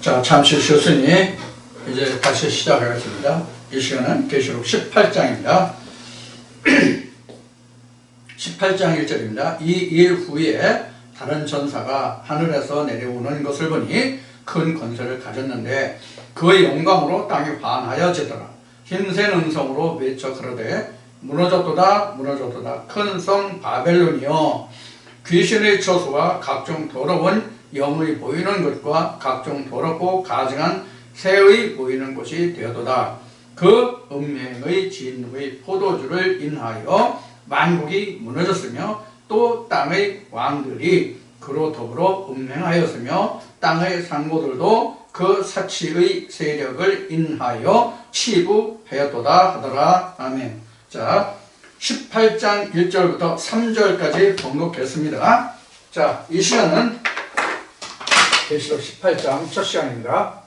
자, 잠시 쉬었으니 이제 다시 시작하겠습니다. 이 시간은 계시록 18장입니다. 18장 1절입니다. 이 일 후에 다른 전사가 하늘에서 내려오는 것을 보니 큰 권세를 가졌는데 그의 영광으로 땅이 환하여지더라. 힘센 음성으로 외쳐 가로되 무너졌도다 무너졌도다 큰 성 바벨론이여 귀신의 처소와 각종 더러운 영의 보이는 것과 각종 더럽고 가증한 새의 보이는 곳이 되어도다. 그 음행의 진의 포도주를 인하여 만국이 무너졌으며 또 땅의 왕들이 그로 더불어 음행하였으며 땅의 상고들도 그 사치의 세력을 인하여 치부하였도다 하더라. 아멘. 자, 18장 1절부터 3절까지 번역했습니다. 자, 이 시간은 계시록 18장 첫 시간입니다.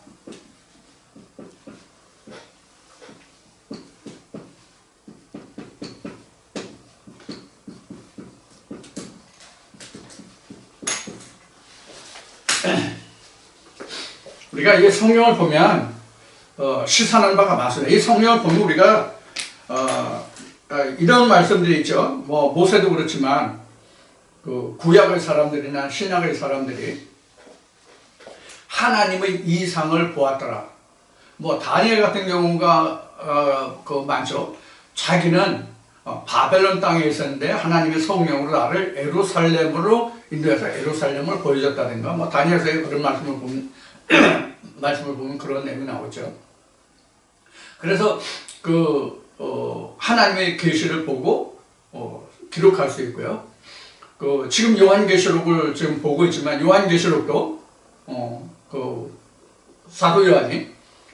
우리가 이 성경을 보면 시사하는 바가 많습니다. 이 성경을 보면 우리가 이런 말씀들이 있죠. 뭐 모세도 그렇지만 그 구약의 사람들이나 신약의 사람들이 하나님의 이상을 보았더라. 뭐 다니엘 같은 경우가 많죠. 자기는 바벨론 땅에 있었는데 하나님의 성령으로 나를 에루살렘으로 인도해서 에루살렘을 보여줬다든가, 뭐 다니엘서의 그런 말씀을 보면 그런 내용이 나오죠. 그래서 하나님의 계시를 보고 기록할 수 있고요. 지금 요한계시록을 지금 보고 있지만 요한계시록도 사도 요한이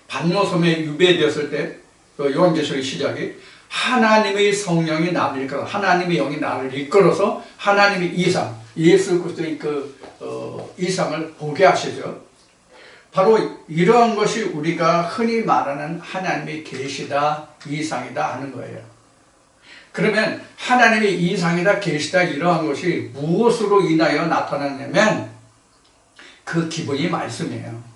반모섬에 유배되었을 때 요한계시록의 시작이 하나님의 성령이 나를 이끌어, 하나님의 영이 나를 이끌어서 하나님의 이상, 예수 그리스도의 이상을 보게 하시죠. 바로 이러한 것이 우리가 흔히 말하는 하나님의 계시다, 이상이다 하는 거예요. 그러면 하나님의 이상이다, 계시다 이러한 것이 무엇으로 인하여 나타나냐면 그 기본이 말씀이에요.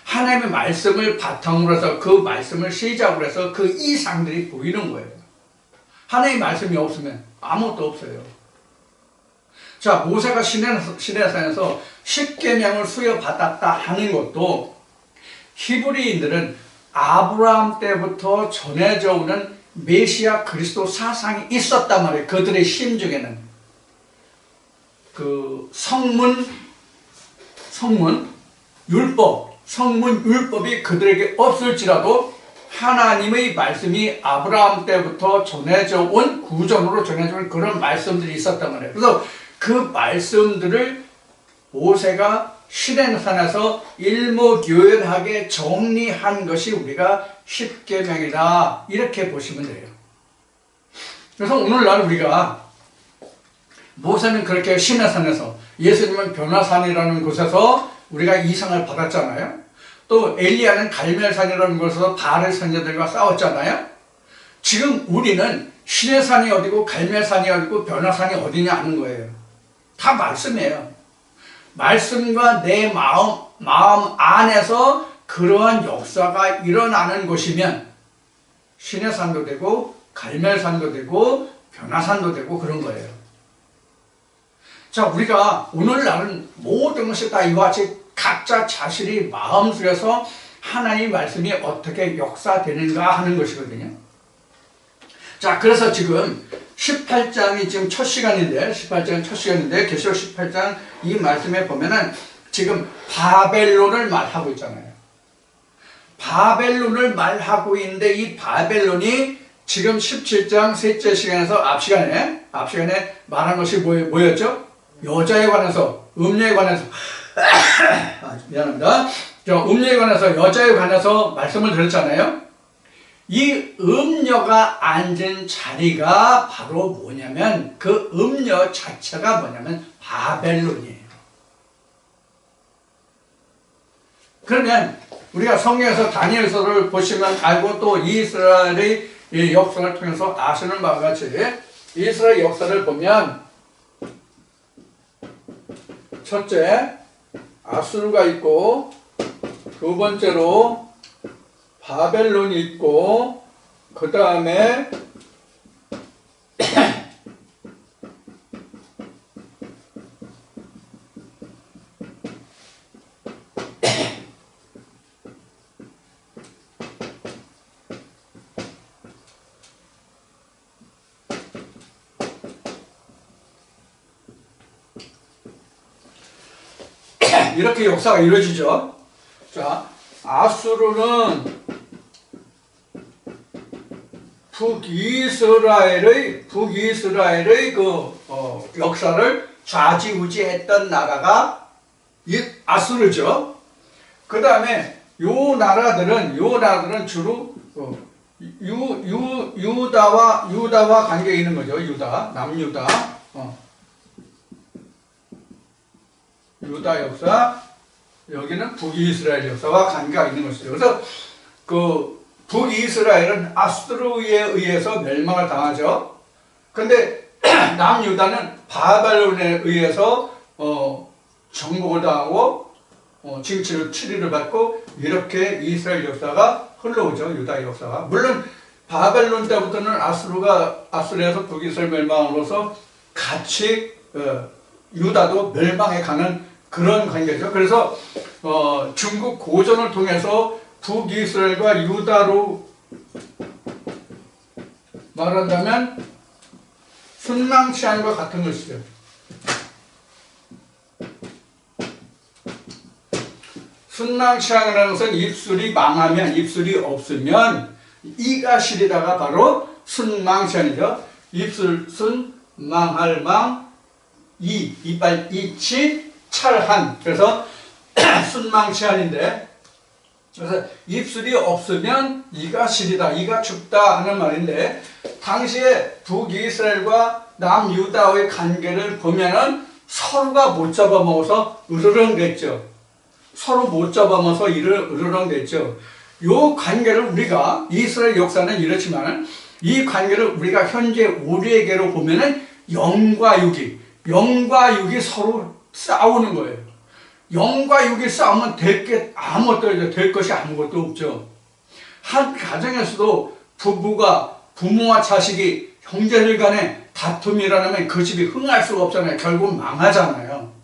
하나님의 말씀을 바탕으로 해서 그 말씀을 시작으로 해서 그 이상들이 보이는 거예요. 하나님의 말씀이 없으면 아무것도 없어요. 자, 모세가 시내산에서 십계명을 수여받았다 하는 것도 히브리인들은 아브라함 때부터 전해져 오는 메시아 그리스도 사상이 있었단 말이에요. 그들의 심중에는 그 성문 율법이 그들에게 없을지라도 하나님의 말씀이 아브라함 때부터 전해져 온 구전으로 전해져 온 그런 말씀들이 있었단 말이에요. 그래서 그 말씀들을 모세가 시내산에서 일목요연하게 정리한 것이 우리가 십계명이다 이렇게 보시면 돼요. 그래서 오늘날 우리가 모세는 그렇게 시내산에서, 예수님은 변화산이라는 곳에서 우리가 이상을 받았잖아요. 또 엘리야는 갈멜산이라는 곳에서 바알 선지자들과 싸웠잖아요. 지금 우리는 시내산이 어디고 갈멜산이 어디고 변화산이 어디냐 하는 거예요. 다 말씀이에요. 말씀과 내 마음 안에서 그러한 역사가 일어나는 곳이면 시내산도 되고 갈멜산도 되고 변화산도 되고 그런 거예요. 자, 우리가 오늘날은 모든 것이 다 이와 같이 각자 자신이 마음속에서 하나님의 말씀이 어떻게 역사되는가 하는 것이거든요. 자, 그래서 지금 18장이 지금 첫 시간인데, 계시록 18장 이 말씀에 보면은 지금 바벨론을 말하고 있잖아요. 바벨론을 말하고 있는데 이 바벨론이 지금 17장 셋째 시간에서 앞 시간에 말한 것이 뭐였죠? 여자에 관해서, 음녀에 관해서, 미안합니다. 음녀에 관해서, 여자에 관해서 말씀을 드렸잖아요. 이 음녀가 앉은 자리가 바로 뭐냐면, 그 음녀 자체가 뭐냐면 바벨론이에요. 그러면 우리가 성경에서 다니엘서를 보시면 알고 또 이스라엘의 역사를 통해서 아시는 바와 같이 이스라엘 역사를 보면 첫째, 아수르가 있고, 두 번째로 바벨론이 있고, 그 다음에 이렇게 역사가 이루어지죠. 자, 아수르는 북이스라엘의 역사를 좌지우지했던 나라가 이 아수르죠. 그 다음에 요 나라들은 주로 유다와 관계 있는 거죠. 남유다, 유다 역사, 여기는 북이스라엘 역사와 관계가 있는 것이죠. 그래서 그 북이스라엘은 아수르에 의해서 멸망을 당하죠. 근데 남유다는 바벨론에 의해서 정복을 당하고 징치를 치리를 받고 이렇게 이스라엘 역사가 흘러오죠. 유다 역사가. 물론 바벨론 때부터는 아수르에서 북이스라엘 멸망으로서 같이 유다도 멸망해 가는 그런 관계죠. 그래서 중국 고전을 통해서 북이스라엘과 유다로 말한다면 순망치안과 같은 것이죠. 순망치안이라는 것은 입술이 망하면, 입술이 없으면 이가 시리다가 바로 순망치안이죠. 입술 순, 망할 망, 이빨 이치, 찰한. 그래서 순망치안인데, 그래서 입술이 없으면 이가 시리다, 이가 춥다 하는 말인데, 당시에 북이스라엘과 남유다의 관계를 보면은 서로가 못 잡아먹어서 으르렁 됐죠. 서로 못 잡아먹어서 으르렁 됐죠. 이 관계를 우리가, 이스라엘 역사는 이렇지만 이 관계를 우리가 현재 우리에게로 보면은 영과 육이 서로 싸우는 거예요. 영과 육이 싸우면 될 것이 아무것도 없죠. 한 가정에서도 부모와 자식이 형제들 간에 다툼이라면 그 집이 흥할 수가 없잖아요. 결국 망하잖아요.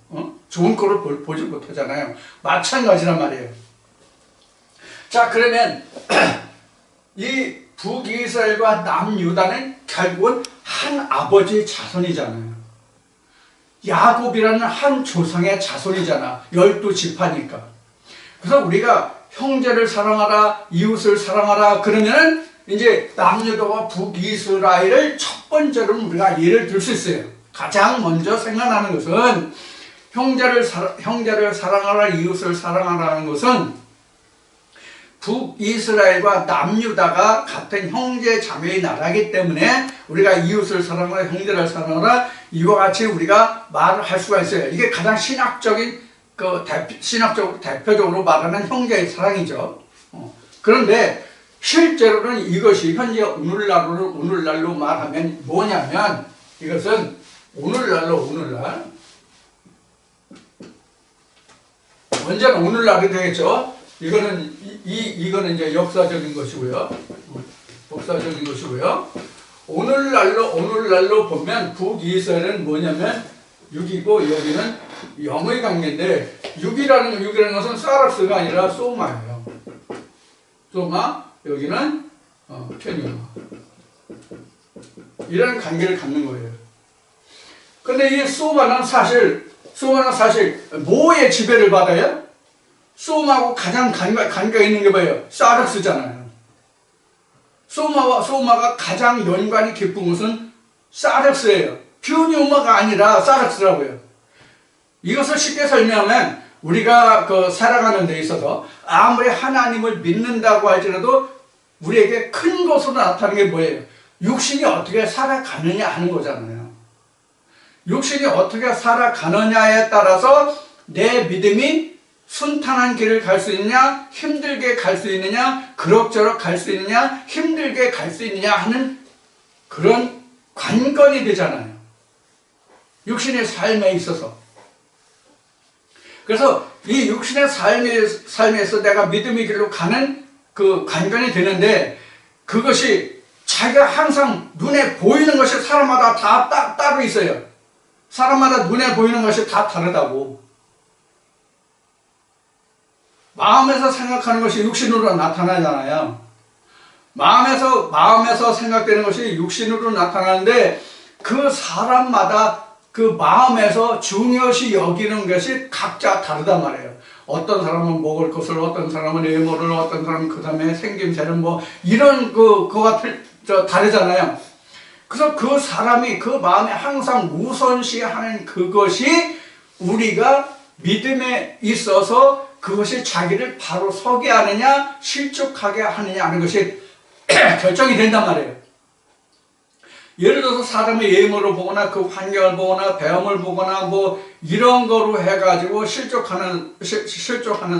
좋은 꼴을 보지 못하잖아요. 마찬가지란 말이에요. 자, 그러면 이 북이스라엘과 남유다는 결국은 한 아버지의 자손이잖아요. 야곱이라는 한 조상의 자손이잖아. 12지파니까. 그래서 우리가 형제를 사랑하라, 이웃을 사랑하라 그러면 이제 남유다와 북이스라엘을 첫 번째로 우리가 예를 들 수 있어요. 가장 먼저 생각나는 것은 형제를 사랑하라, 이웃을 사랑하라는 것은 북이스라엘과 남유다가 같은 형제 자매의 나라이기 때문에 우리가 이웃을 사랑하라, 형제를 사랑하라 이와 같이 우리가 말을 할 수가 있어요. 이게 가장 신학적인 대표적으로 말하는 형제의 사랑이죠. 그런데 실제로는 이것이 현재 오늘날로 말하면 뭐냐면 이것은 오늘날 언제나 오늘날이 되겠죠. 이거는 이제 역사적인 것이고요. 오늘날로 보면 북이스라엘은 뭐냐면 6이고 여기는 영의 관계인데 6이라는 것은 사락스가 아니라 소마예요. 소마, 여기는 페뉴마. 이런 관계를 갖는 거예요. 근데 이 소마는 사실 뭐의 지배를 받아요? 소마하고 가장 관계가 있는 게 뭐예요? 사락스잖아요. 소마가 가장 연관이 깊은 것은 사락스예요. 퓨뉴마가 아니라 사락스라고요. 이것을 쉽게 설명하면 우리가 살아가는 데 있어서 아무리 하나님을 믿는다고 할지라도 우리에게 큰 것으로 나타나는 게 뭐예요? 육신이 어떻게 살아가느냐 하는 거잖아요. 육신이 어떻게 살아가느냐에 따라서 내 믿음이 순탄한 길을 갈 수 있느냐, 힘들게 갈 수 있느냐, 그럭저럭 갈 수 있느냐, 힘들게 갈 수 있느냐 하는 그런 관건이 되잖아요. 육신의 삶에 있어서. 그래서 이 육신의 삶에서 내가 믿음의 길로 가는 그 관건이 되는데, 그것이 자기가 항상 눈에 보이는 것이 사람마다 다 따로 있어요. 사람마다 눈에 보이는 것이 다 다르다고. 마음에서 생각하는 것이 육신으로 나타나잖아요. 마음에서 생각되는 것이 육신으로 나타나는데, 그 사람마다 그 마음에서 중요시 여기는 것이 각자 다르단 말이에요. 어떤 사람은 먹을 것을, 어떤 사람은 외모를, 어떤 사람은 그 다음에 생김새를 이런 그거가 다르잖아요. 그래서 그 사람이 그 마음에 항상 우선시하는 그것이 우리가 믿음에 있어서 그것이 자기를 바로 서게 하느냐, 실족하게 하느냐 하는 것이 결정이 된단 말이에요. 예를 들어서 사람의 외모를 보거나 그 환경을 보거나 배움을 보거나 이런 거로 해가지고 실족하는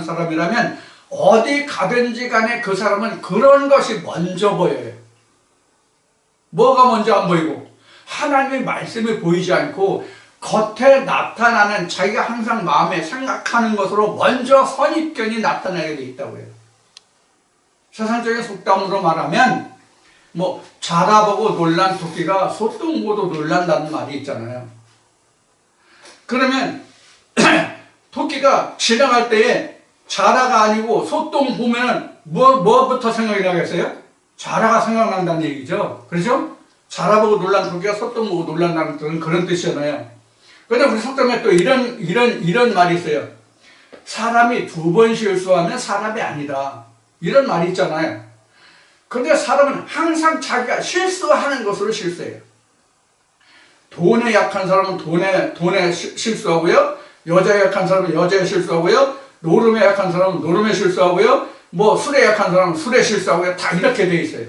사람이라면 어디 가든지 간에 그 사람은 그런 것이 먼저 보여요. 뭐가 먼저 안 보이고? 하나님의 말씀이 보이지 않고 겉에 나타나는 자기가 항상 마음에 생각하는 것으로 먼저 선입견이 나타나게 돼 있다고 해요. 세상적인 속담으로 말하면 자라보고 놀란 토끼가 소똥 보고 놀란다는 말이 있잖아요. 그러면 토끼가 지나갈 때에 자라가 아니고 소똥 보면 뭐부터 생각이 나겠어요? 자라가 생각난다는 얘기죠. 그렇죠? 자라보고 놀란 토끼가 소똥 보고 놀란다는 뜻은 그런 뜻이잖아요. 그런데 우리 속담에 또 이런 말이 있어요. 사람이 2번 실수하면 사람이 아니다. 이런 말이 있잖아요. 그런데 사람은 항상 자기가 실수하는 것으로 실수해요. 돈에 약한 사람은 돈에 실수하고요. 여자에 약한 사람은 여자에 실수하고요. 노름에 약한 사람은 노름에 실수하고요. 술에 약한 사람은 술에 실수하고요. 다 이렇게 돼 있어요.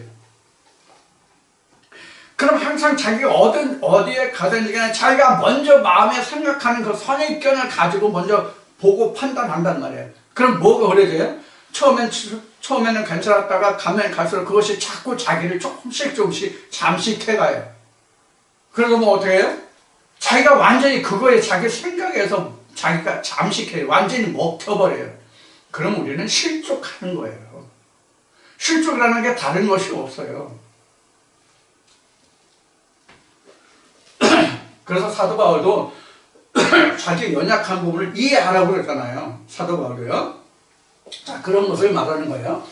그럼 항상 자기가 어디에 가든지 간에 자기가 먼저 마음에 생각하는 그 선입견을 가지고 먼저 보고 판단한단 말이에요. 그럼 뭐가 그래져요? 처음에는 괜찮았다가 가면 갈수록 그것이 자꾸 자기를 조금씩 잠식해가요. 그래서 어떻게 해요? 자기가 완전히 그거에 자기 생각에서 자기가 잠식해요. 완전히 먹혀버려요. 그럼 우리는 실족하는 거예요. 실족이라는 게 다른 것이 없어요. 그래서 사도 바울도 자기 연약한 부분을 이해하라고 그랬잖아요. 사도 바울도요. 자, 그런 것을 말하는 거예요.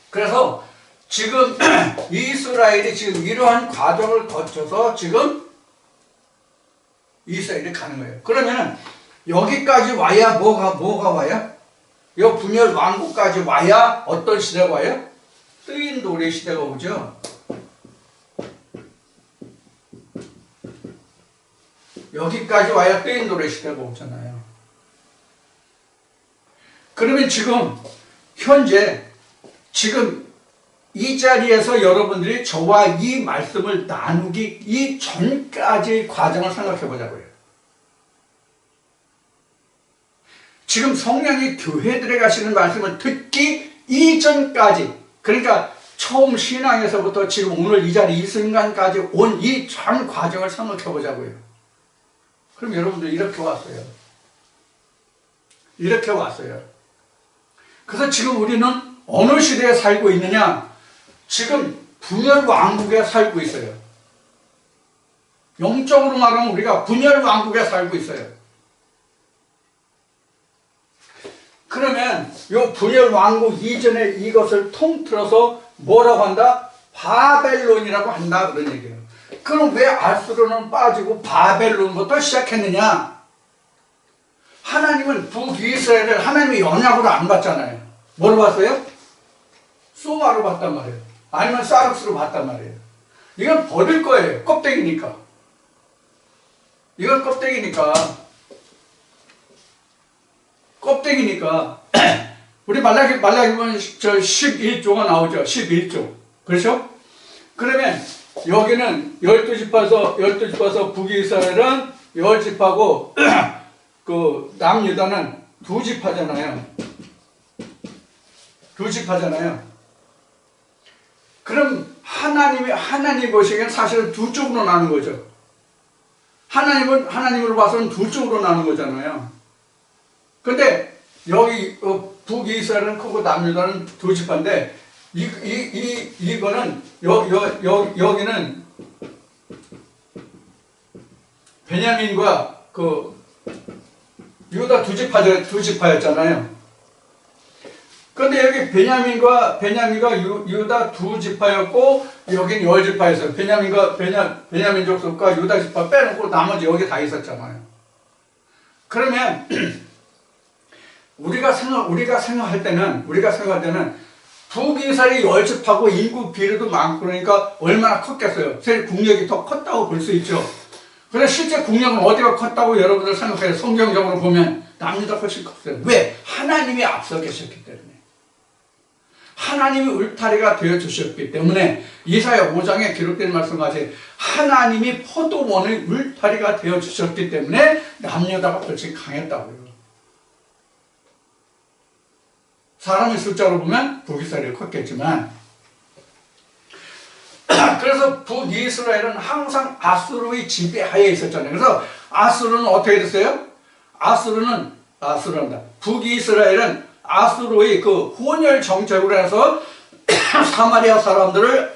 그래서 지금 이스라엘이 지금 이러한 과정을 거쳐서 지금 이스라엘이 가는 거예요. 그러면은 여기까지 와야 뭐가 와요? 이 분열 왕국까지 와야 어떤 시대가 와요? 뜨인 노래 시대가 오죠. 여기까지 와야 뜨인 노래 시대가 오잖아요. 그러면 현재 이 자리에서 여러분들이 저와 이 말씀을 나누기 이전까지의 과정을 생각해 보자고요. 지금 성령이 교회들에 가시는 말씀을 듣기 이전까지, 그러니까 처음 신앙에서부터 지금 오늘 이 자리 이 순간까지 온 이 전 과정을 생각해 보자고요. 그럼 여러분들 이렇게 왔어요. 이렇게 왔어요. 그래서 지금 우리는 어느 시대에 살고 있느냐? 지금 분열 왕국에 살고 있어요. 영적으로 말하면 우리가 분열 왕국에 살고 있어요. 그러면 이 분열 왕국 이전에 이것을 통틀어서 뭐라고 한다? 바벨론이라고 한다, 그런 얘기예요. 그럼 왜 아수르는 빠지고 바벨론부터 시작했느냐? 하나님은 북이스라엘을 하나님의 언약으로 안 봤잖아요. 뭐로 봤어요? 소마로 봤단 말이에요. 아니면 사륵스로 봤단 말이에요. 이건 버릴 거예요. 껍데기니까. 이건 껍데기니까. 우리 말라기 보면 11조가 나오죠. 11조. 그렇죠? 그러면 여기는 12지파서 북이스라엘은 10지파고 그 남유다는 2지파잖아요. 2지파잖아요. 그럼 하나님이 보시기엔 사실은 두 쪽으로 나눈 거죠. 하나님으로 봐서는 두 쪽으로 나눈 거잖아요. 근데 여기 북이스라엘은 크고 남유다는 두 지파인데 이거는 여기는 베냐민과 그 유다 두 지파였잖아요. 그런데 여기 베냐민과 유다 두 지파였고 여긴 열 지파였어요. 베냐민 족속과 유다 지파 빼놓고 나머지 여기 다 있었잖아요. 그러면 우리가 생각할 때는 북이스라엘이 열 지파고 인구 비례도 많고 그러니까 얼마나 컸겠어요. 사실 국력이 더 컸다고 볼 수 있죠. 그런데 실제 국력은 어디가 컸다고 여러분들 생각해요? 성경적으로 보면 남유다 훨씬 컸어요. 왜? 하나님이 앞서 계셨기 때문에. 하나님이 울타리가 되어주셨기 때문에 이사야 5장에 기록된 말씀까지 하나님이 포도원의 울타리가 되어주셨기 때문에 남유다가 훨씬 강했다고요. 사람의 숫자로 보면 북이스라엘이 컸겠지만 그래서 북이스라엘은 항상 아수르의 지배하에 있었잖아요. 그래서 아수르는 어떻게 됐어요? 북이스라엘은 아수르의 그 혼혈 정책으로 해서 사마리아 사람들을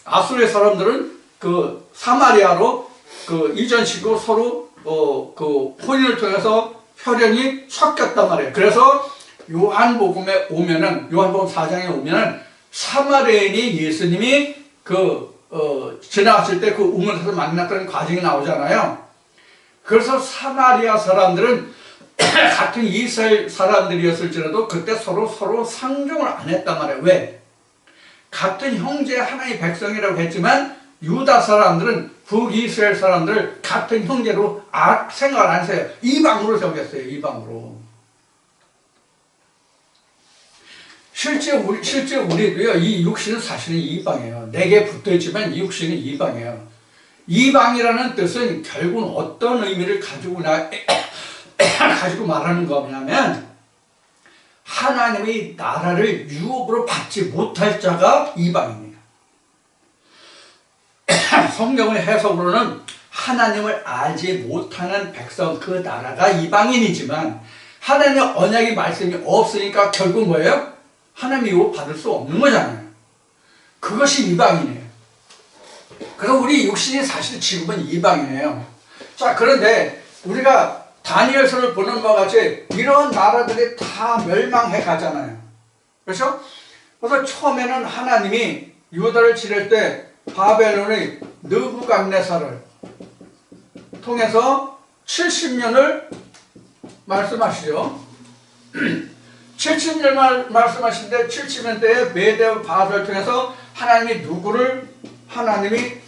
아수르의 사람들은 그 사마리아로 그 이전시키고 서로 그 혼인을 통해서 혈연이 섞였단 말이에요. 그래서 요한복음 4장에 오면은 사마리아인이 예수님이 지나갔을 때 그 우물에서 만났던 과정이 나오잖아요. 그래서 사마리아 사람들은 같은 이스라엘 사람들이었을지라도 그때 서로 상종을 안 했단 말이에요. 왜? 같은 형제 하나의 백성이라고 했지만 유다 사람들은 북이스라엘 사람들을 같은 형제로 생각을 안 했어요. 이방으로 생각했어요. 이방으로. 실제 우리도요, 이 육신은 사실은 이방이에요. 내게 붙어있지만 이 육신은 이방이에요. 이방이라는 뜻은 결국은 어떤 의미를 가지고 말하는 거냐면, 하나님의 나라를 유업으로 받지 못할 자가 이방입니다. 성경의 해석으로는 하나님을 알지 못하는 백성, 그 나라가 이방인이지만, 하나님의 언약의 말씀이 없으니까 결국 뭐예요? 하나님의 유업 받을 수 없는 거잖아요. 그것이 이방이네요. 그래서 우리 육신이 사실 지금은 이방이에요. 자, 그런데 우리가 다니엘서를 보는 바와 같이 이런 나라들이 다 멸망해 가잖아요. 그렇죠? 그래서 처음에는 하나님이 유다를 치를 때 바벨론의 느부갓네살을 통해서 70년을 말씀하시죠. 70년 말씀하시는데 70년 때에 메대와 바사를 통해서 하나님이 누구를 하나님이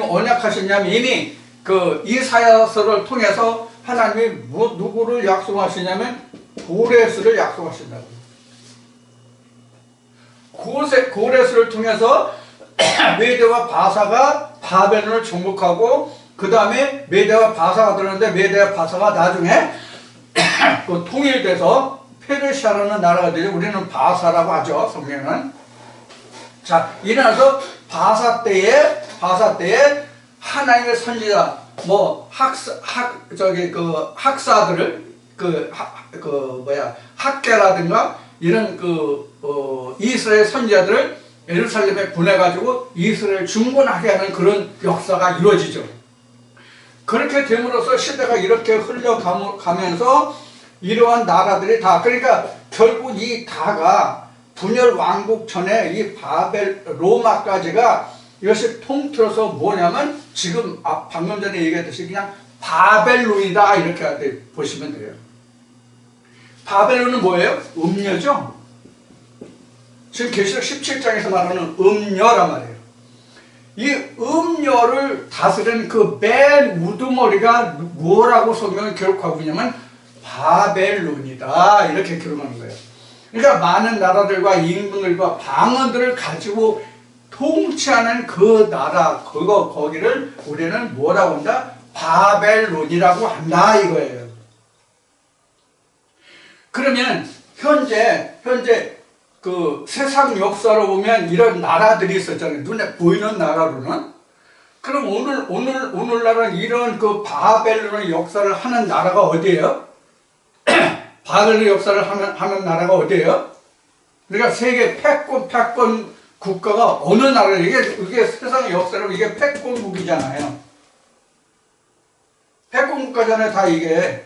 언약하셨냐면 이미 그 이사야서를 통해서 하나님이 누구를 약속하시냐면 고레스를 약속하신다고. 고레스를 통해서 메대와 바사가 바벨론을 정복하고 그 다음에 메대와 바사가 들었는데 메대와 바사가 나중에 그 통일돼서 페르시아라는 나라가 되죠. 우리는 바사라고 하죠. 성경은. 자, 이래서 바사 때에 하나님의 선지자 학사들을 학계라든가 이런 이스라엘 선지자들을 예루살렘에 보내가지고 이스라엘 중건하게 하는 그런 역사가 이루어지죠. 그렇게 됨으로써 시대가 이렇게 흘러가면서 이러한 나라들이 다, 그러니까 결국 이 다가 분열 왕국 전에 이 로마까지가 이것이 통틀어서 뭐냐면 지금 방금 전에 얘기했듯이 그냥 바벨론이다 이렇게 보시면 돼요. 바벨론은 뭐예요? 음녀죠. 지금 계시록 17장에서 말하는 음녀란 말이에요. 이 음녀를 다스리는 그 맨 우두머리가 뭐라고 성경을 기록하고 있냐면 바벨론이다 이렇게 기록하는 거예요. 그러니까 많은 나라들과 인분들과 방언들을 가지고 통치하는 그 나라, 거기를 우리는 뭐라고 한다? 바벨론이라고 한다 이거예요. 그러면 현재 그 세상 역사로 보면 이런 나라들이 있었잖아요. 눈에 보이는 나라로는. 그럼 오늘날은 이런 그 바벨론의 역사를 하는 나라가 어디예요? 바벨론의 역사를 하는 나라가 어디예요? 그러니까 세계 패권 국가가 어느 나라예요? 이게 세상의 역사로 이게 패권국이잖아요. 패권 국가잖아요, 다 이게.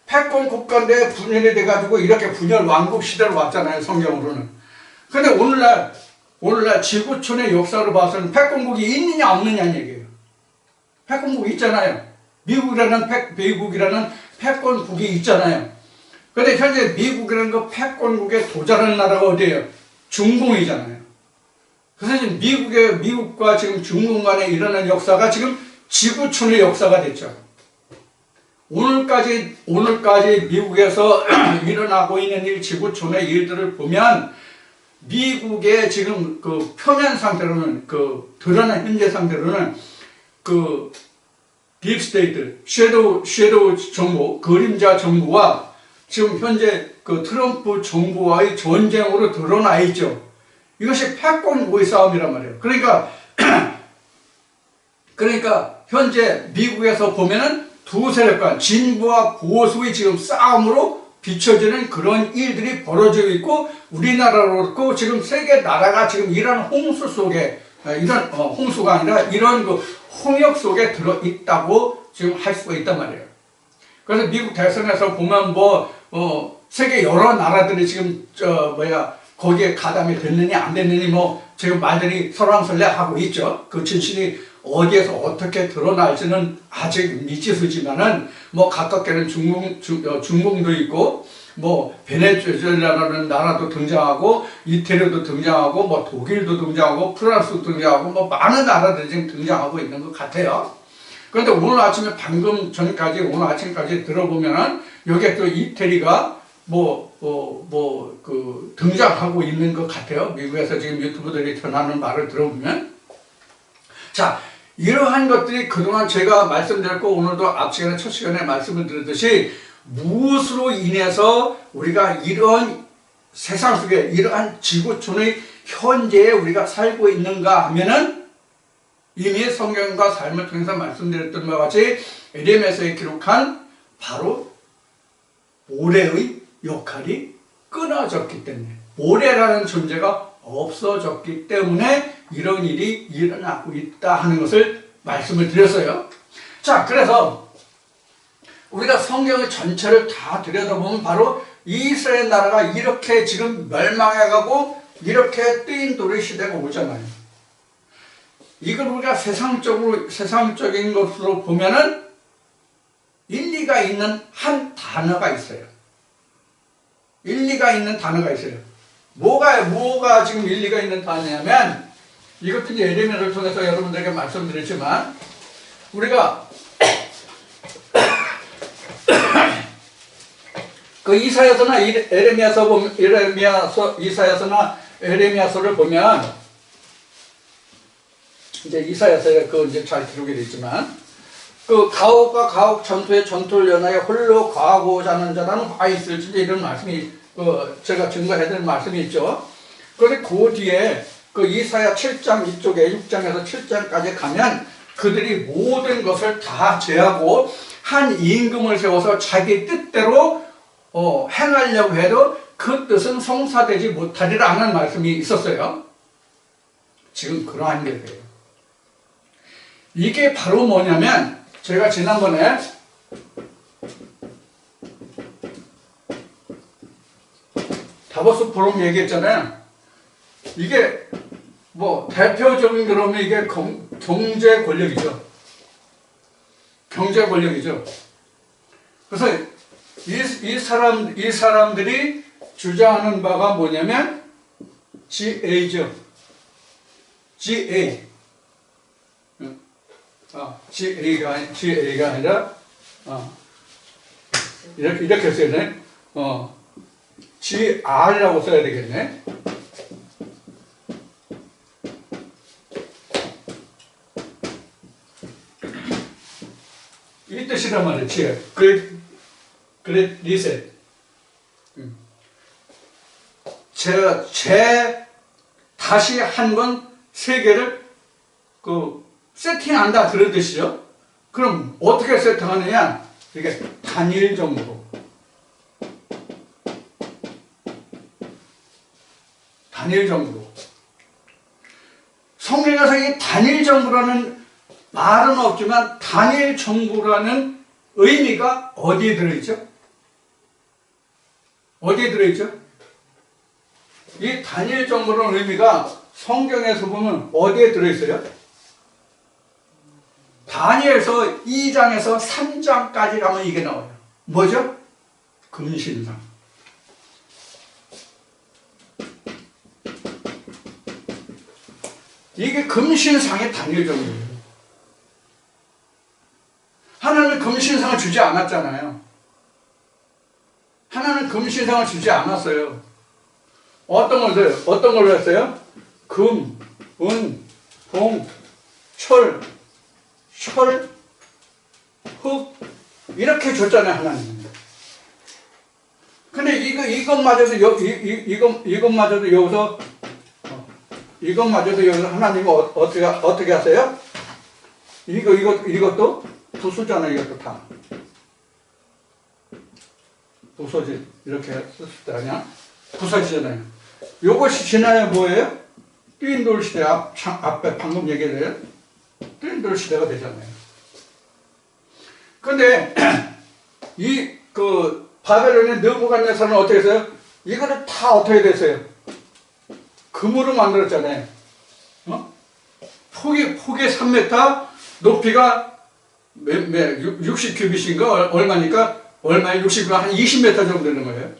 패권 국가인데 분열이 돼가지고 이렇게 분열 왕국 시대로 왔잖아요, 성경으로는. 근데 오늘날 지구촌의 역사로 봐서는 패권국이 있느냐 없느냐는 얘기예요. 패권국이 있잖아요. 미국이라는 패권국이 있잖아요. 근데 현재 미국이라는 그 패권국에 도전하는 나라가 어디예요? 중공이잖아요. 그래서 지금 미국과 지금 중공 간에 일어난 역사가 지금 지구촌의 역사가 됐죠. 오늘까지 미국에서 일어나고 있는 일, 지구촌의 일들을 보면 미국의 지금 그 표면 상태로는 그 드러난 현재 상태로는 그 딥스테이트, 섀도우 정부, 그림자 정부와 지금 현재 그 트럼프 정부와의 전쟁으로 드러나 있죠. 이것이 패권국의 싸움이란 말이에요. 그러니까 현재 미국에서 보면은 두 세력 간 진보와 보수의 지금 싸움으로 비춰지는 그런 일들이 벌어지고 있고, 우리나라로 그렇고 지금 세계 나라가 지금 이런 홍수 속에, 이런 홍수가 아니라 이런 그 홍역 속에 들어 있다고 지금 할 수가 있단 말이에요. 그래서 미국 대선에서 보면 세계 여러 나라들이 지금 거기에 가담이 됐느니 안 됐느니 지금 말들이 설왕설래하고 있죠. 그 진실이 어디에서 어떻게 드러날지는 아직 미지수지만은 가깝게는 중공도 있고 베네수엘라라는 나라도 등장하고 이태리도 등장하고 독일도 등장하고 프랑스도 등장하고 많은 나라들이 지금 등장하고 있는 것 같아요. 그런데 오늘 아침까지 들어보면은 여기에 또 이태리가 등장하고 있는 것 같아요. 미국에서 지금 유튜브들이 전하는 말을 들어보면. 자, 이러한 것들이 그동안 제가 말씀드렸고, 오늘도 앞 시간에 첫 시간에 말씀을 드렸듯이, 무엇으로 인해서 우리가 이러한 세상 속에 이러한 지구촌의 현재에 우리가 살고 있는가 하면은, 이미 성경과 삶을 통해서 말씀드렸던 바와 같이 에레미야서에 기록한 바로 모래의 역할이 끊어졌기 때문에, 모래라는 존재가 없어졌기 때문에 이런 일이 일어나고 있다 하는 것을 말씀을 드렸어요. 자, 그래서 우리가 성경의 전체를 다 들여다보면 바로 이스라엘 나라가 이렇게 지금 멸망해가고 이렇게 뜨인 돌의 시대가 오잖아요. 이걸 우리가 세상적인 것으로 보면은 일리가 있는 한 단어가 있어요. 일리가 있는 단어가 있어요. 뭐가 지금 일리가 있는 단어냐면, 이것도 이제 에레미야를 통해서 여러분들에게 말씀드렸지만, 우리가 그 이사야서나 이사야서나 에레미야서를 보면, 이제 이사야서가 이제 잘 기록이 됐지만, 그 가옥과 가옥 전투에 전투를 연하여 홀로 가고자 하는 자라는 화 있을지, 이런 말씀이 제가 증거해드린 말씀이 있죠. 그런데 그 뒤에 그 이사야 7장 이쪽에 6장에서 7장까지 가면 그들이 모든 것을 다 제하고 한 임금을 세워서 자기 뜻대로 행하려고 해도 그 뜻은 성사되지 못하리라는 말씀이 있었어요. 지금 그러한 게 돼요. 이게 바로 뭐냐면, 제가 지난번에 다보스 포럼 얘기했잖아요. 이게 대표적인 그러면 이게 경제 권력이죠. 경제 권력이죠. 그래서 이 사람들이 주장하는 바가 뭐냐면 GA죠. GA. GA가 아니라 이렇게 써야 되네. GR이라고 써야 되겠네. 이 뜻이란 말이에요. Great Reset. 다시 한 번 세계를 세팅한다 그런 뜻이죠. 그럼 어떻게 세팅하느냐? 이게 단일정부로. 단일정부로. 성경에서 이 단일정부라는 말은 없지만 단일정부라는 의미가 어디에 들어있죠? 어디에 들어있죠? 이 단일정부라는 의미가 성경에서 보면 어디에 들어있어요? 다니엘서 2장에서 3장까지 가면 이게 나와요. 뭐죠? 금신상. 이게 금신상의 단일정부예요. 하나는 금신상을 주지 않았잖아요. 하나는 금신상을 주지 않았어요. 어떤 걸로 했어요? 금, 은, 동, 철, 흙 이렇게 줬잖아요, 하나님. 근데 이것마저도 여기서 하나님은 어떻게 하세요? 이것도 부수잖아요, 이것도 다. 부서지, 이렇게 썼을 때 아니야? 부서지잖아요. 요것이 지나야 뭐예요? 뛴돌 시대 앞에 방금 얘기했어요. 뛴돌 시대가 되잖아요. 근데, 바벨론의 느부갓네살은 어떻게 했어요? 이거를 다 어떻게 됐어요? 금으로 만들었잖아요. 폭이 3m, 높이가 60큐빗인가? 얼마니까? 얼마에 60큐빗, 한 20m 정도 되는 거예요.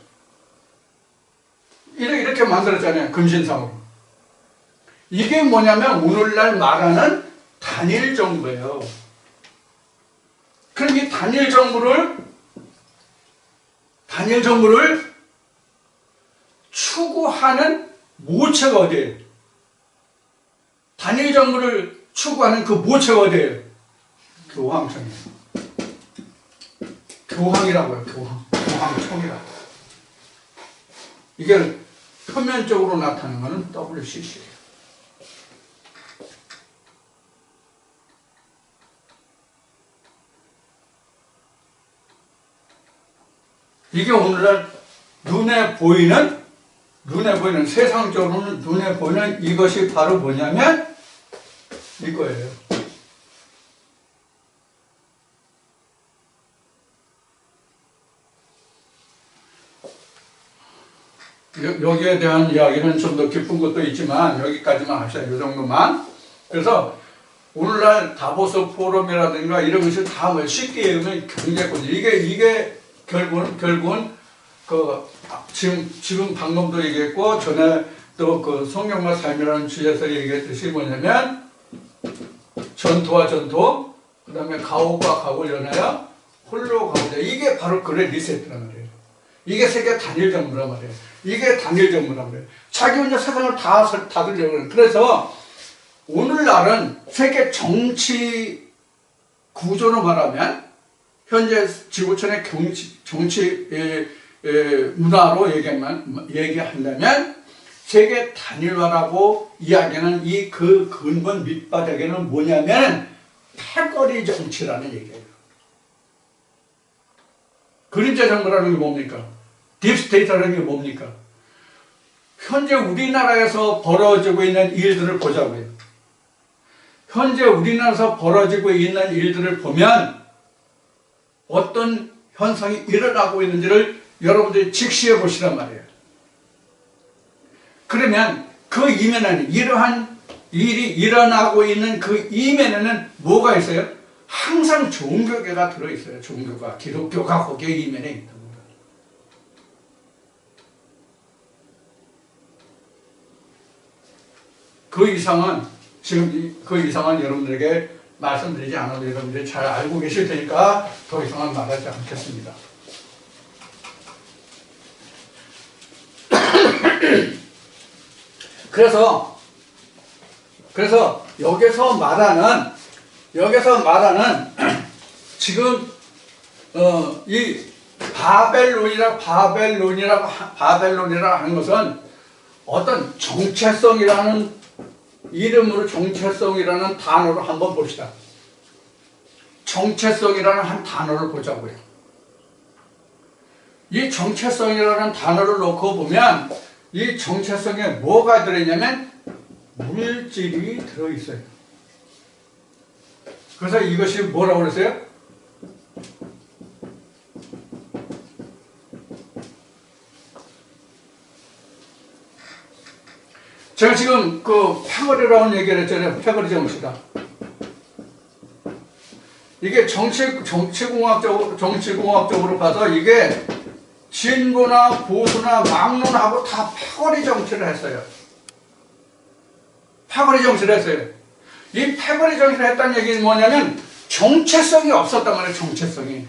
이렇게 만들었잖아요. 금신상으로. 이게 뭐냐면 오늘날 말하는 단일정부예요. 그럼 이 단일정부를 추구하는 모체가 어디예요? 단일정부를 추구하는 그 모체가 어디예요? 교황청이에요. 교황이라고요. 교황청이라고. 이게 표면적으로 나타나는 것은 WCC예요. 이게 오늘날 눈에 보이는 세상적으로는 눈에 보이는 이것이 바로 뭐냐면 이거예요. 여기에 대한 이야기는 좀 더 깊은 것도 있지만 여기까지만 합시다. 이 정도만. 그래서 오늘날 다보스 포럼이라든가 이런 것이 다 뭐 쉽게 얘기하면 경제권. 이게 결국은 지금 방금도 얘기했고 전에 또 성경과 삶이라는 주제에서 얘기했듯이 뭐냐면 전토와 전토, 그 다음에 가옥과 가옥을 연하여 홀로 가오자. 이게 바로 그레 리셋이란 말이에요. 이게 세계 단일정부란 말이에요. 이게 단일정부란 말이에요. 자기 혼자 세상을 다 들려고 해요. 그래서 오늘날은 세계 정치 구조로 말하면 현재 지구촌의 정치 문화로 얘기한다면 세계 단일화라고 이야기하는 그 근본 밑바닥에는 뭐냐면 패거리 정치라는 얘기예요. 그림자 정부라는 게 뭡니까? 딥스테이트라는 게 뭡니까? 현재 우리나라에서 벌어지고 있는 일들을 보자고요. 현재 우리나라에서 벌어지고 있는 일들을 보면 어떤 현상이 일어나고 있는지를 여러분들이 직시해 보시란 말이에요. 그러면 그 이면에는 이러한 일이 일어나고 있는 그 이면에는 뭐가 있어요? 항상 종교계가 들어있어요. 종교가, 기독교가 거기에 이면에 있다. 그 이상은 여러분들에게 말씀드리지 않아도 여러분들이 잘 알고 계실 테니까 더 이상은 말하지 않겠습니다. 그래서 여기서 말하는 지금 이 바벨론이라고 하는 것은 어떤 정체성이라는 이름으로 정체성이라는 단어를 한번 봅시다. 정체성이라는 한 단어를 보자고요. 이 정체성이라는 단어를 놓고 보면 이 정체성에 뭐가 들어있냐면 물질이 들어있어요. 그래서 이것이 뭐라고 그랬어요? 제가 지금 그 패거리라는 얘기를 했잖아요. 패거리 정치다. 이게 정치공학적으로 봐서 이게 진보나 보수나 막론하고 다 패거리 정치를 했어요. 패거리 정치를 했어요. 이 패거리 정치를 했다는 얘기는 뭐냐면 정체성이 없었단 말이에요. 정체성이.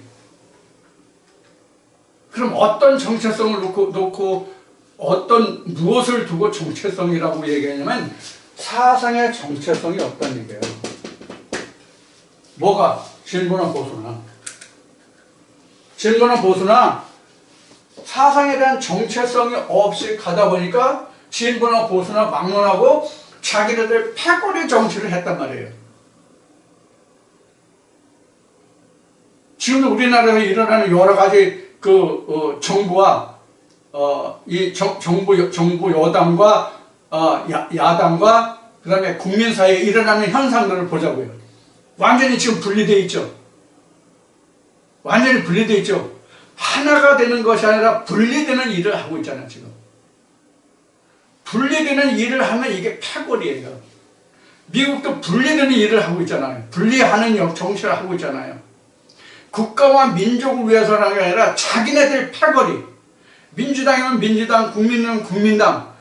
그럼 어떤 정체성을 놓고 어떤 무엇을 두고 정체성이라고 얘기하냐면 사상의 정체성이 없다는 얘기예요. 뭐가? 진보나 보수나. 진보나 보수나 사상에 대한 정체성이 없이 가다 보니까 진보나 보수나 막론하고 자기네들 패거리 정치를 했단 말이에요. 지금도 우리나라에 일어나는 여러 가지 정부와 이 정부 여당과 야당과 그 다음에 국민 사이에 일어나는 현상들을 보자고요. 완전히 지금 분리되어 있죠. 완전히 분리되어 있죠. 하나가 되는 것이 아니라 분리되는 일을 하고 있잖아요. 지금 분리되는 일을 하면 이게 패거리예요. 미국도 분리되는 일을 하고 있잖아요. 분리하는 정치를 하고 있잖아요. 국가와 민족을 위해서라는 게 아니라 자기네들 패거리. 민주당이면 민주당, 국민이면 국민당,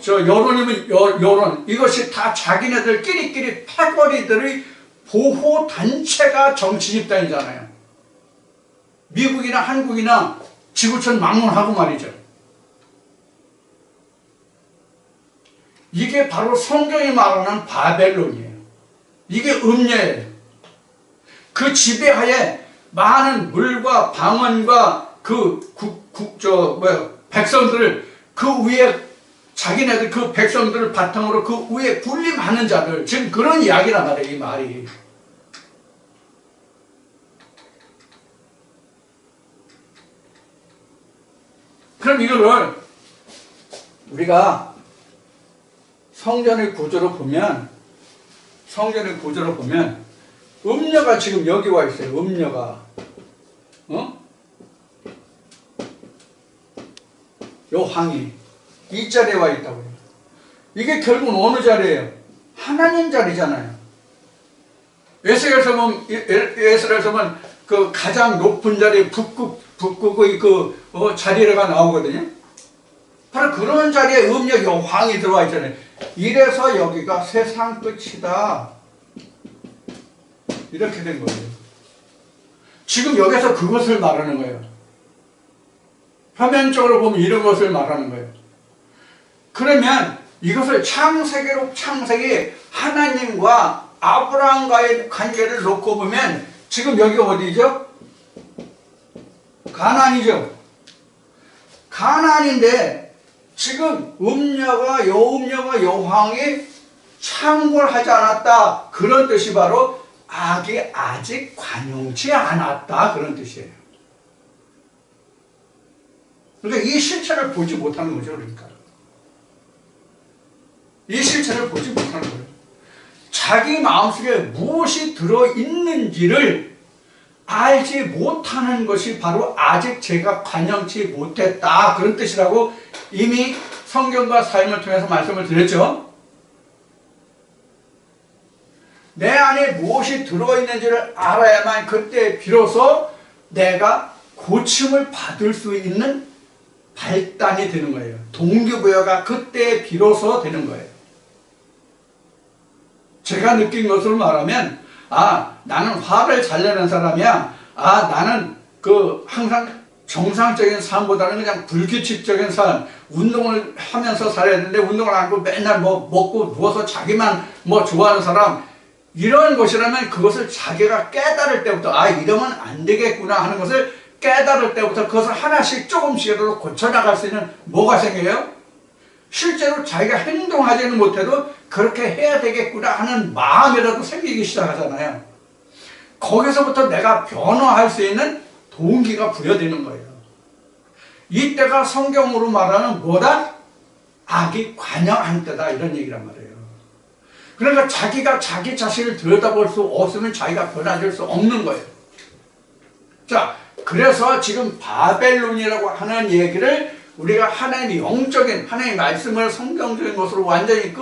여론이면 여론. 이것이 다 자기네들끼리 패거리들의 보호단체가 정치 집단이잖아요. 미국이나 한국이나 지구촌 막론하고 말이죠. 이게 바로 성경이 말하는 바벨론이에요. 이게 음녀예요. 그 지배하에 많은 물과 방언과 백성들을 그 위에 자기네들 그 백성들을 바탕으로 그 위에 군림하는 자들, 지금 그런 이야기란 말이에요. 이 말이. 그럼 이거를 우리가 성전의 구조로 보면 음녀가 지금 여기 와 있어요. 음녀가 요 항이 이 자리에 와 있다고요. 이게 결국은 어느 자리예요? 하나님 자리잖아요. 에스겔에서 보면 그 가장 높은 자리 북극의 자리가 나오거든요. 바로 그런 자리에 음녀 여왕이 들어와 있잖아요. 이래서 여기가 세상 끝이다. 이렇게 된 거예요. 지금 여기서 그것을 말하는 거예요. 표면적으로 보면 이런 것을 말하는 거예요. 그러면 이것을 창세기 하나님과 아브라함과의 관계를 놓고 보면 지금 여기가 어디죠? 가나안이죠. 가나안인데 지금 음녀가 여왕이 창궐 하지 않았다. 그런 뜻이 바로 악이 아직 관용치 않았다. 그런 뜻이에요. 그러니까 이 실체를 보지 못하는 거죠. 그러니까 이 실체를 보지 못하는 거예요. 자기 마음속에 무엇이 들어있는지를 알지 못하는 것이 바로 아직 제가 관영치 못했다. 그런 뜻이라고 이미 성경과 삶을 통해서 말씀을 드렸죠. 내 안에 무엇이 들어있는지를 알아야만 그때 비로소 내가 고침을 받을 수 있는 발단이 되는 거예요. 동기부여가 그때 비로소 되는 거예요. 제가 느낀 것으로 말하면 나는 화를 잘 내는 사람이야. 나는 항상 정상적인 삶보다는 그냥 불규칙적인 삶, 운동을 하면서 살아야 되는데 운동을 안 하고 맨날 먹고 누워서 자기만 좋아하는 사람, 이런 것이라면 그것을 자기가 깨달을 때부터 이러면 안 되겠구나 하는 것을 깨달을 때부터 그것을 하나씩 조금씩이라도 고쳐나갈 수 있는 뭐가 생겨요? 실제로 자기가 행동하지는 못해도 그렇게 해야 되겠구나 하는 마음이라도 생기기 시작하잖아요. 거기서부터 내가 변화할 수 있는 동기가 부여되는 거예요. 이때가 성경으로 말하는 뭐다? 악이 관영한 때다, 이런 얘기란 말이에요. 그러니까 자기가 자기 자신을 들여다볼 수 없으면 자기가 변화될 수 없는 거예요. 자, 그래서 지금 바벨론이라고 하는 얘기를 우리가 하나님의 영적인, 하나님의 말씀을 성경적인 것으로 완전히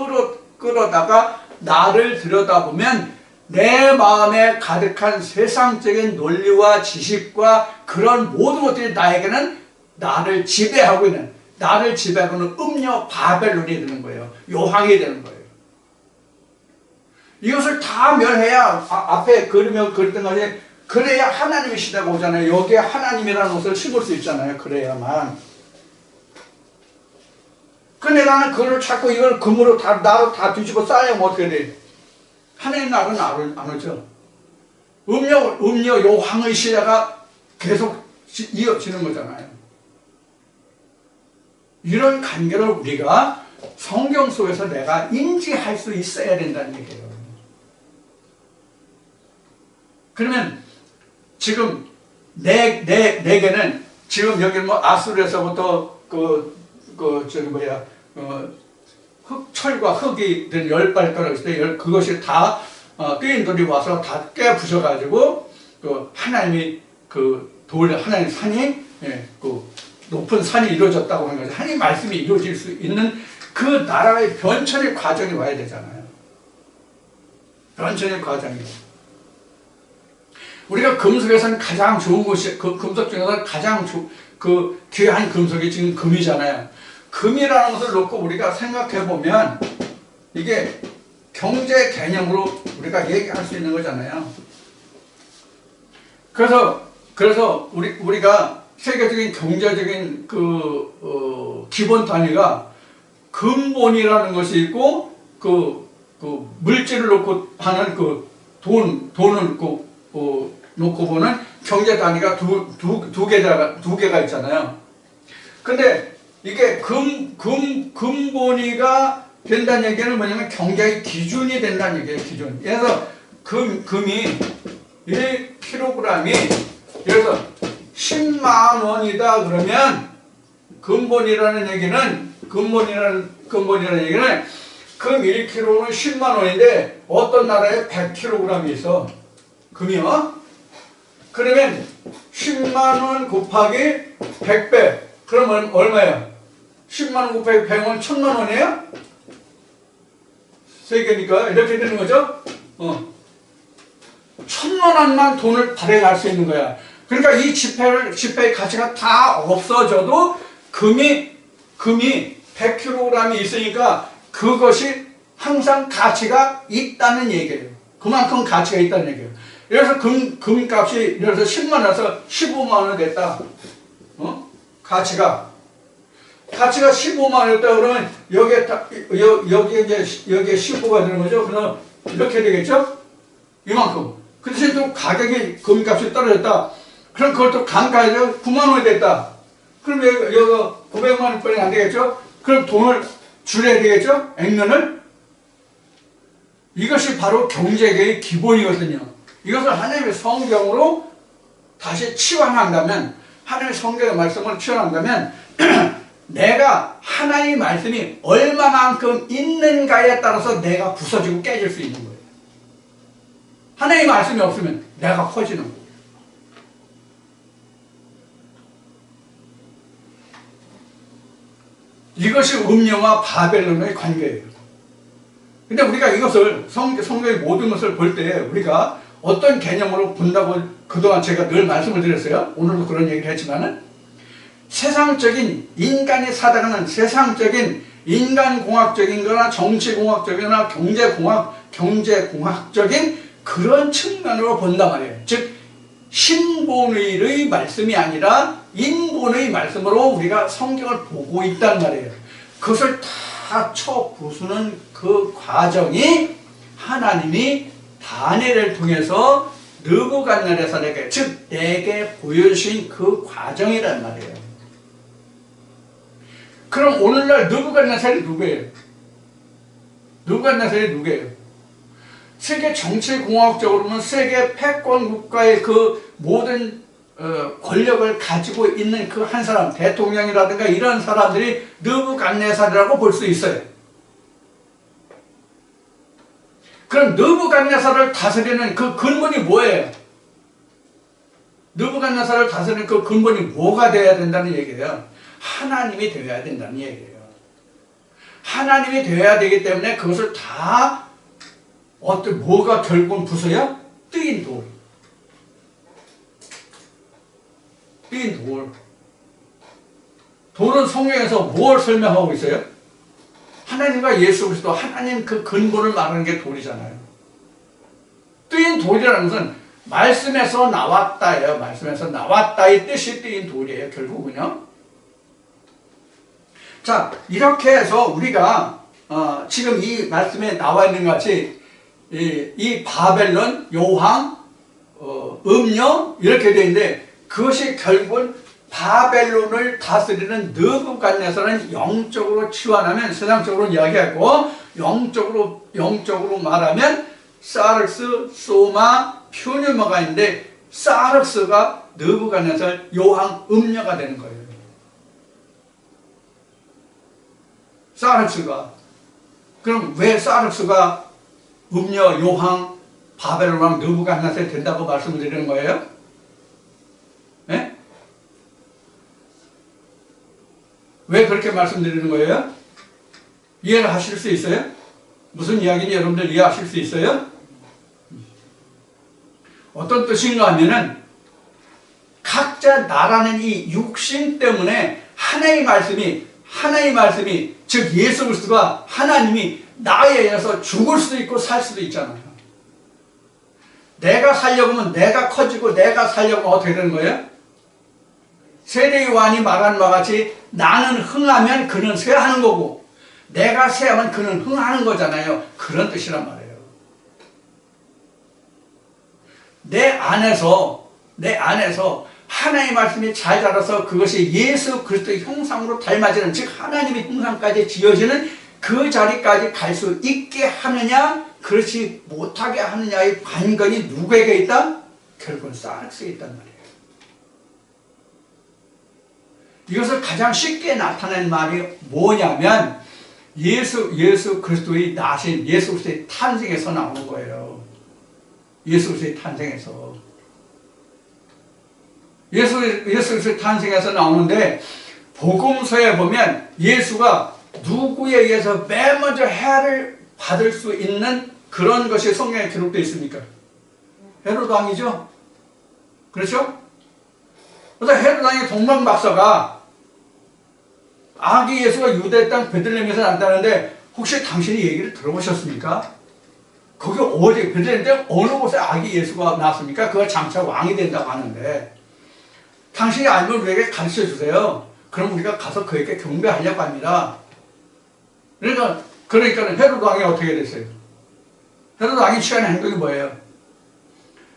끌어다가 나를 들여다보면 내 마음에 가득한 세상적인 논리와 지식과 그런 모든 것들이 나에게는 나를 지배하고 있는 음녀 바벨론이 되는 거예요. 요항이 되는 거예요. 이것을 다 멸해야 앞에 그러던 것이 그래야 하나님의 시대가 오잖아요. 여기에 하나님이라는 것을 심을 수 있잖아요. 그래야만. 근데 나는 그걸 찾고 이걸 금으로 나로 다 뒤집어 쌓으면 어떻게 돼? 하나님 나라는 안 오죠. 음녀 요항의 시대가 계속 이어지는 거잖아요. 이런 관계를 우리가 성경 속에서 내가 인지할 수 있어야 된다는 얘기예요. 그러면 지금 내게는 지금 여기 뭐 아수르에서부터 철과 흙이 된 10발가락 있을 때 그것이 다 꾀인들이 와서 다 깨부셔가지고 하나님이 하나님 산이 높은 산이 이루어졌다고 하는 거죠. 하나님 말씀이 이루어질 수 있는 그 나라의 변천의 과정이 와야 되잖아요. 변천의 과정이. 우리가 금속에서는 가장 좋은 것이, 금속 중에서 가장 귀한 금속이 지금 금이잖아요. 금이라는 것을 놓고 우리가 생각해 보면 이게 경제 개념으로 우리가 얘기할 수 있는 거잖아요. 그래서 우리가 세계적인 경제적인 기본 단위가 근본이라는 것이 있고 물질을 놓고 하는 돈을 놓고 보는 경제 단위가 두 개가 있잖아요. 근데 이게 근본위가 된다는 얘기는 뭐냐면 경제의 기준이 된다는 얘기예요. 기준. 그래서 금이 1kg이 그래서 10만 원이다 그러면 근본이라는 얘기는 금 1kg는 10만 원인데 어떤 나라에 100kg이 있어. 금이요. 그러면 10만 원 곱하기 100배. 그러면 얼마야? 10만 원 곱하기 100원 1000만 원이에요? 세계니까 이렇게 되는 거죠? 1000만 원만 돈을 발행할 수 있는 거야. 그러니까 이 지폐의 가치가 다 없어져도 금이 100kg이 있으니까 그것이 항상 가치가 있다는 얘기예요. 그만큼 가치가 있다는 얘기예요. 그래서 금값이 예를 들어서 10만 원에서 15만 원 됐다. 가치가 15만 원이었다 그러면 여기에 15가 되는 거죠. 그럼 이렇게 되겠죠? 이만큼. 그 대신 또 가격이 금값이 떨어졌다. 그럼 그걸 또 감가해서 9만 원이 됐다. 그럼 여기 900만 원뿐이 안 되겠죠? 그럼 돈을 줄여야 되겠죠? 액면을. 이것이 바로 경제계의 기본이거든요. 이것을 하나님의 성경으로 다시 치환한다면, 하나님의 성경의 말씀을 치환한다면 내가 하나님의 말씀이 얼마만큼 있는가에 따라서 내가 부서지고 깨질 수 있는 거예요. 하나님의 말씀이 없으면 내가 커지는 거예요. 이것이 음녀와 바벨론의 관계예요. 근데 우리가 이것을 성경의 모든 것을 볼 때 우리가 어떤 개념으로 본다고 그동안 제가 늘 말씀을 드렸어요. 오늘도 그런 얘기를 했지만은 세상적인 인간이 살아가는 세상적인 인간공학적인 거나 정치공학적이나 경제공학적인 그런 측면으로 본단 말이에요. 즉 신본의 말씀이 아니라 인본의 말씀으로 우리가 성경을 보고 있단 말이에요. 그것을 다 쳐부수는 그 과정이 하나님이 다니엘을 통해서 느부갓네살에게 즉 내게 보여주신 그 과정이란 말이에요. 그럼 오늘날 느부갓네살이 누구예요? 느부갓네살이 누구예요? 세계 정치공학적으로는 세계 패권 국가의 그 모든 권력을 가지고 있는 그 한 사람, 대통령이라든가 이런 사람들이 느부갓네살이라고 볼 수 있어요. 그럼 느부갓네살을 다스리는 그 근본이 뭐예요? 느부갓네살을 다스리는 그 근본이 뭐가 되어야 된다는 얘기예요? 하나님이 되어야 된다는 얘기예요. 하나님이 되어야 되기 때문에 그것을 다 뭐가 결국은 부숴야? 뜨인 돌. 뜨인 돌. 돌은 성경에서 뭘 설명하고 있어요? 하나님과 예수 그리스도, 하나님 그 근본을 말하는 게 돌이잖아요. 뜨인 돌이라는 것은 말씀에서 나왔다예요. 말씀에서 나왔다의 뜻이 뜨인 돌이에요. 결국은요. 자, 이렇게 해서 우리가 지금 이 말씀에 나와 있는 것 같이 이 바벨론, 요항, 음녀 이렇게 되어 있는데 그것이 결국은 바벨론을 다스리는 느부갓네살은 영적으로 치환하면 세상적으로 이야기하고 영적으로 말하면 사르스, 소마, 표뉴마가 있는데 사르스가 느부갓네살, 요항, 음녀가 되는 거예요. 사르스가. 그럼 왜 사르스가 음녀, 요항, 바벨론 왕 느부갓네살이 된다고 말씀을 드리는 거예요? 네? 왜 그렇게 말씀드리는 거예요? 이해를 하실 수 있어요? 무슨 이야기인지 여러분들 이해하실 수 있어요? 어떤 뜻인가 하면은 각자 나라는 이 육신 때문에 하나님의 말씀이 즉 예수 그리스도가 하나님이 나에 의해서 죽을 수도 있고 살 수도 있잖아요. 내가 살려고 하면 내가 커지고 내가 살려고 하면 어떻게 되는 거예요? 세례 요한이 말한 바와 같이 나는 흥하면 그는 쇠하는 거고 내가 쇠하면 그는 흥하는 거잖아요. 그런 뜻이란 말이에요. 내 안에서 하나님의 말씀이 잘 자라서 그것이 예수 그리스도의 형상으로 닮아지는 즉 하나님의 형상까지 지어지는 그 자리까지 갈 수 있게 하느냐 그렇지 못하게 하느냐의 관건이 누구에게 있다? 결국은 사르스에 있단 말이에요. 이것을 가장 쉽게 나타낸 말이 뭐냐면 예수 그리스도의 나신 예수 그리스도의 탄생에서 나오는 거예요. 예수 그리스도의 탄생에서 예수 그리스도의 탄생에서 나오는데 복음서에 보면 예수가 누구에 의해서 맨 먼저 해를 받을 수 있는 그런 것이 성경에 기록되어 있습니까? 헤롯 왕이죠. 그렇죠? 그래서 헤롯 왕의 동방 박사가 아기 예수가 유대 땅 베들레헴에서 난다는데 혹시 당신이 얘기를 들어보셨습니까? 거기 어디 베들레헴인데 어느 곳에 아기 예수가 나왔습니까? 그가 장차 왕이 된다고 하는데 당신이 알면 우리에게 가르쳐 주세요. 그럼 우리가 가서 그에게 경배하려고 합니다. 그러니까 헤롯 왕이 어떻게 됐어요? 헤롯 왕이 취하는 행동이 뭐예요?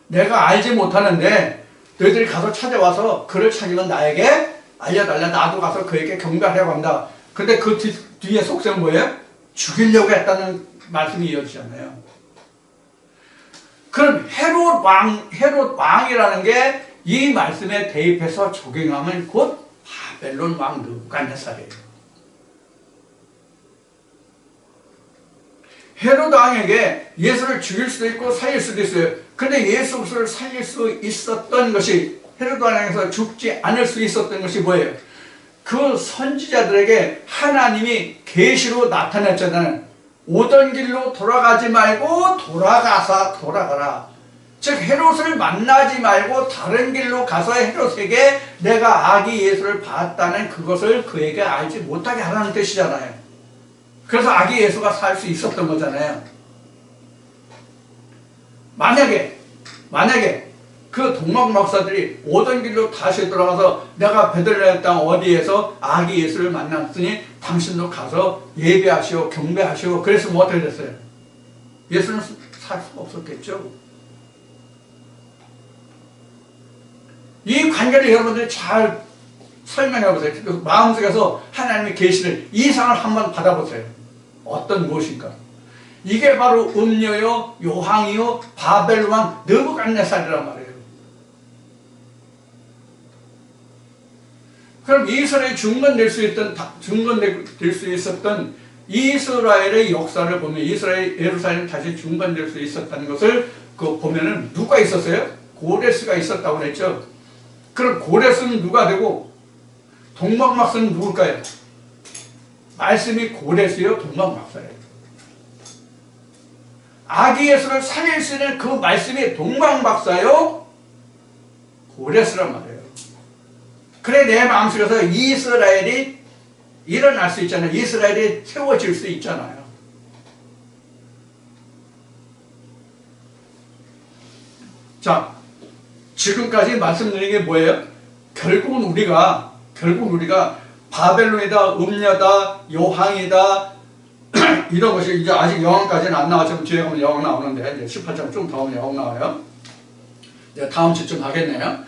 내가 알지 못하는데 너희들이 가서 찾아와서 그를 찾으면 나에게 알려달라. 나도 가서 그에게 경배하려고 한다. 근데 그 뒤에 속셈은 뭐예요? 죽이려고 했다는 말씀이 이어지잖아요. 그럼 헤롯 왕이라는 게 이 말씀에 대입해서 적용하면 곧 바벨론 왕 느부갓네살이에요. 헤롯 왕에게 예수를 죽일 수도 있고 살릴 수도 있어요. 근데 예수 그리스도를 살릴 수 있었던 것이 헤롯 왕에서 죽지 않을 수 있었던 것이 뭐예요? 그 선지자들에게 하나님이 계시로 나타냈잖아요. 오던 길로 돌아가지 말고 돌아가라. 즉 헤롯을 만나지 말고 다른 길로 가서 헤롯에게 내가 아기 예수를 봤다는 그것을 그에게 알지 못하게 하라는 뜻이잖아요. 그래서 아기 예수가 살 수 있었던 거잖아요. 만약에 그 동방 박사들이 오던 길로 다시 돌아가서 내가 베들레헴 땅 어디에서 아기 예수를 만났으니 당신도 가서 예배하시오 경배하시오 그랬으면 어떻게 됐어요? 예수는 살 수가 없었겠죠. 이 관계를 여러분들이 잘 설명해 보세요. 그 마음속에서 하나님의 계시를 이상을 한번 받아보세요. 어떤 무엇인가? 이게 바로 음녀요, 요항이요, 바벨론 왕 느부갓네살이란 말이에요. 그럼 이스라엘이 중건될 수 있었던 이스라엘의 역사를 보면 이스라엘 예루살렘이 다시 중건될 수 있었다는 것을 그 보면은 누가 있었어요? 고레스가 있었다고 그랬죠. 그럼 고레스는 누가 되고 동방박사는 누굴까요? 말씀이 고레스요, 동방박사예요. 아기 예수를 살릴 수 있는 그 말씀이 동방박사요, 고레스란 말이에요. 그래 내 마음속에서 이스라엘이 일어날 수 있잖아요. 이스라엘이 세워질 수 있잖아요. 자, 지금까지 말씀드린 게 뭐예요? 결국은 우리가 바벨론이다, 음녀다, 요항이다 이런 것이 이제 아직 여왕까지는 안 나왔지만 뒤에 가면 여왕 나오는데 이제 18장 좀 더 오면 여왕 나와요. 이제 다음 주쯤 하겠네요.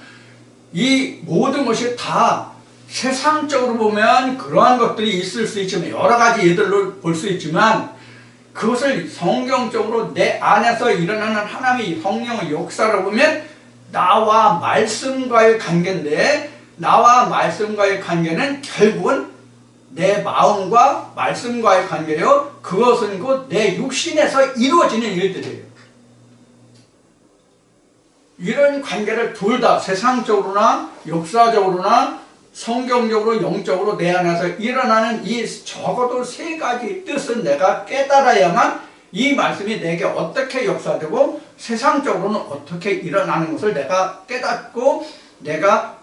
이 모든 것이 다 세상적으로 보면 그러한 것들이 있을 수 있지만 여러 가지 예들로 볼 수 있지만 그것을 성경적으로 내 안에서 일어나는 하나님의 성령의 역사를 보면 나와 말씀과의 관계인데 나와 말씀과의 관계는 결국은 내 마음과 말씀과의 관계요. 그것은 곧 내 육신에서 이루어지는 일들이에요. 이런 관계를 둘 다 세상적으로나 역사적으로나 성경적으로 영적으로 내 안에서 일어나는 이 적어도 세 가지 뜻은 내가 깨달아야만 이 말씀이 내게 어떻게 역사되고 세상적으로는 어떻게 일어나는 것을 내가 깨닫고 내가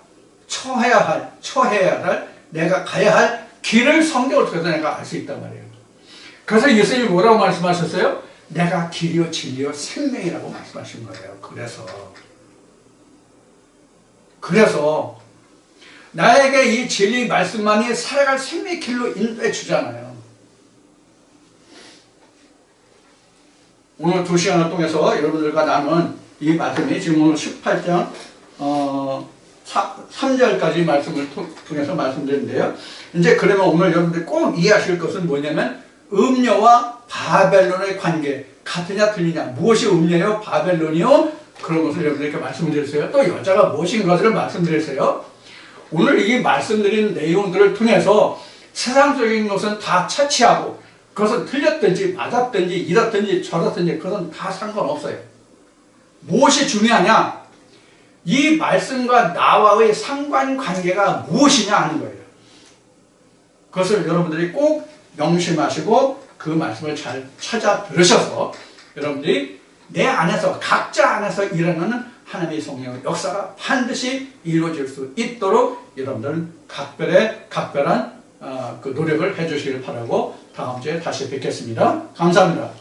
처해야 할 내가 가야 할 길을 성경을 통해서 내가 알 수 있단 말이에요. 그래서 예수님이 뭐라고 말씀하셨어요? 내가 길이요 진리요 생명이라고 말씀하신 거예요. 그래서 나에게 이 진리 말씀만이 살아갈 생명의 길로 인도해 주잖아요. 오늘 2시간을 통해서 여러분들과 나눈 이 말씀이 지금 오늘 18장 3절까지 말씀을 통해서 말씀드렸는데요. 이제 그러면 오늘 여러분들이 꼭 이해하실 것은 뭐냐면 음녀와 바벨론의 관계 같으냐 틀리냐, 무엇이 음녀요 바벨론이요, 그런 것을 여러분들께 말씀드렸어요. 또 여자가 무엇인 것을 말씀드렸어요. 오늘 이 말씀드린 내용들을 통해서 세상적인 것은 다 차치하고 그것은 틀렸든지 맞았든지 이렇든지 저렇든지 그것은 다 상관없어요. 무엇이 중요하냐? 이 말씀과 나와의 상관관계가 무엇이냐 하는 거예요. 그것을 여러분들이 꼭 명심하시고 그 말씀을 잘 찾아 들으셔서 여러분들이 내 안에서 각자 안에서 일어나는 하나님의 성령의 역사가 반드시 이루어질 수 있도록 여러분들은 각별한 그 노력을 해주시길 바라고 다음 주에 다시 뵙겠습니다. 감사합니다.